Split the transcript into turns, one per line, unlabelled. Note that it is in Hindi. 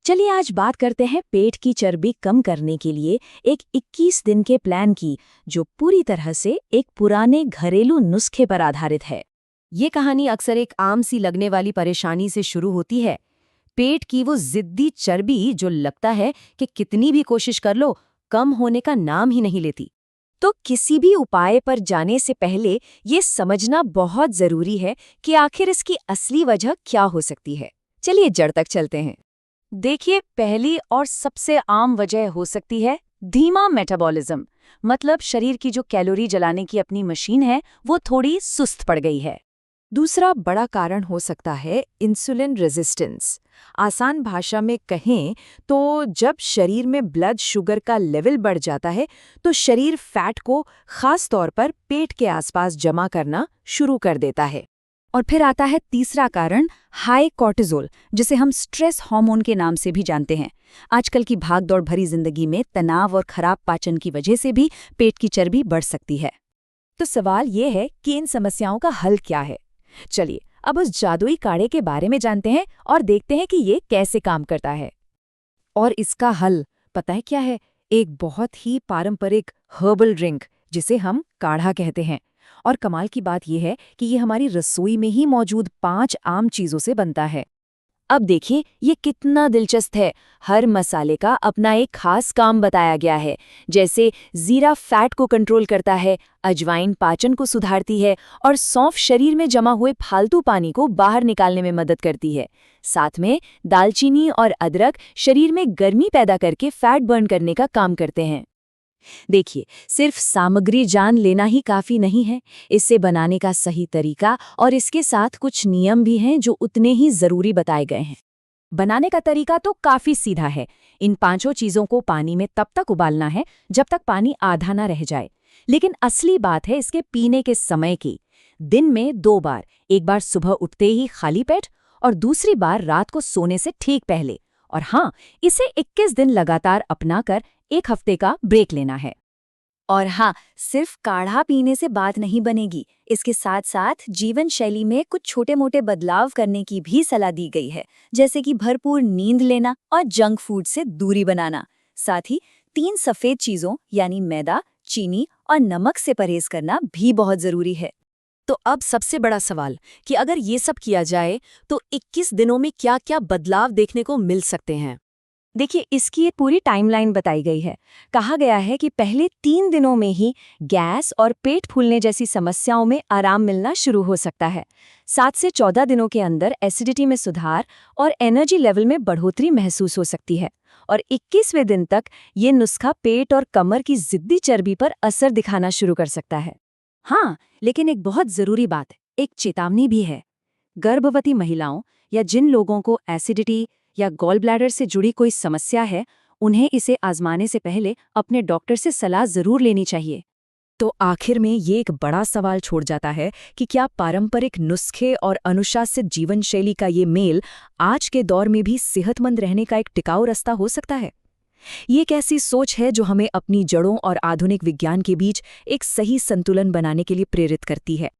चलिए आज बात करते हैं पेट की चर्बी कम करने के लिए एक 21 दिन के प्लान की, जो पूरी तरह से एक पुराने घरेलू नुस्खे पर आधारित है।
ये कहानी अक्सर एक आम सी लगने वाली परेशानी से शुरू होती है। पेट की वो जिद्दी चर्बी जो लगता है कि कितनी भी कोशिश कर लो, कम होने का नाम ही नहीं लेती।
तो किसी भी उपाय पर जाने से पहले ये समझना बहुत जरूरी है कि आखिर इसकी असली वजह क्या हो सकती है। चलिए जड़ तक चलते हैं। देखिए, पहली और सबसे आम वजह हो सकती है धीमा मेटाबॉलिज्म। मतलब शरीर की जो कैलोरी जलाने की अपनी मशीन है वो थोड़ी सुस्त पड़ गई है।
दूसरा बड़ा कारण हो सकता है इंसुलिन रेजिस्टेंस। आसान भाषा में कहें तो जब शरीर में ब्लड शुगर का लेवल बढ़ जाता है तो शरीर फैट को खास तौर पर पेट के आसपास जमा करना शुरू कर देता है।
और फिर आता है तीसरा कारण, हाई कॉर्टिसोल, जिसे हम स्ट्रेस हार्मोन के नाम से भी जानते हैं। आजकल की भागदौड़ भरी जिंदगी में तनाव और खराब पाचन की वजह से भी पेट की चर्बी बढ़ सकती है। तो सवाल ये है कि इन समस्याओं का हल क्या है। चलिए अब उस जादुई काढ़े के बारे में जानते हैं और देखते हैं कि ये कैसे काम करता है।
और इसका हल पता है क्या है? एक बहुत ही पारंपरिक हर्बल ड्रिंक, जिसे हम काढ़ा कहते हैं। और कमाल की बात यह है कि ये हमारी रसोई में ही मौजूद 5 आम चीजों से बनता है।
अब देखिए ये कितना दिलचस्प है। हर मसाले का अपना एक खास काम बताया गया है। जैसे जीरा फैट को कंट्रोल करता है, अजवाइन पाचन को सुधारती है और सौंफ शरीर में जमा हुए फालतू पानी को बाहर निकालने में मदद करती है। साथ में दालचीनी और अदरक शरीर में गर्मी पैदा करके फैट बर्न करने का काम करते हैं। देखिए, सिर्फ सामग्री जान लेना ही काफी नहीं है। इसे बनाने का सही तरीका और इसके साथ कुछ नियम भी हैं जो उतने ही जरूरी बताए गए हैं। बनाने का तरीका तो काफी सीधा है। इन 5 चीजों को पानी में तब तक उबालना है जब तक पानी आधा ना रह जाए। लेकिन असली बात है इसके पीने के समय की। दिन में 2 बार, एक बार सुबह उठते ही खाली पेट और दूसरी बार रात को सोने से ठीक पहले। और हाँ, इसे 21 दिन लगातार अपनाकर 1 हफ्ते का ब्रेक लेना है। और हाँ, सिर्फ काढ़ा पीने से बात नहीं बनेगी। इसके साथ साथ जीवन शैली में कुछ छोटे मोटे बदलाव करने की भी सलाह दी गई है, जैसे कि भरपूर नींद लेना और जंक फूड से दूरी बनाना। साथ ही 3 सफेद चीजों यानी मैदा, चीनी और नमक से परहेज करना भी बहुत जरूरी है।
तो अब सबसे बड़ा सवाल कि अगर ये सब किया जाए तो 21 दिनों में क्या-क्या बदलाव देखने को मिल सकते हैं।
देखिए, इसकी एक पूरी टाइमलाइन बताई गई है। कहा गया है कि पहले 3 दिनों में ही गैस और पेट फूलने जैसी समस्याओं में आराम मिलना शुरू हो सकता है। 7 से 14 दिनों के अंदर एसिडिटी में सुधार और एनर्जी लेवल में बढ़ोतरी महसूस हो सकती है। और 21वें दिन तक ये नुस्खा पेट और कमर की जिद्दी चर्बी पर असर दिखाना शुरू कर सकता है। हाँ, लेकिन एक बहुत जरूरी बात, एक चेतावनी भी है। गर्भवती महिलाओं या जिन लोगों को एसिडिटी या गॉल ब्लैडर से जुड़ी कोई समस्या है, उन्हें इसे आजमाने से पहले अपने डॉक्टर से सलाह जरूर लेनी चाहिए।
तो आखिर में ये एक बड़ा सवाल छोड़ जाता है कि क्या पारंपरिक नुस्खे और अनुशासित जीवन शैली का ये मेल आज के दौर में भी सेहतमंद रहने का एक टिकाऊ रास्ता हो सकता है? ये एक ऐसी सोच है जो हमें अपनी जड़ों और आधुनिक विज्ञान के बीच एक सही संतुलन बनाने के लिए प्रेरित करती है।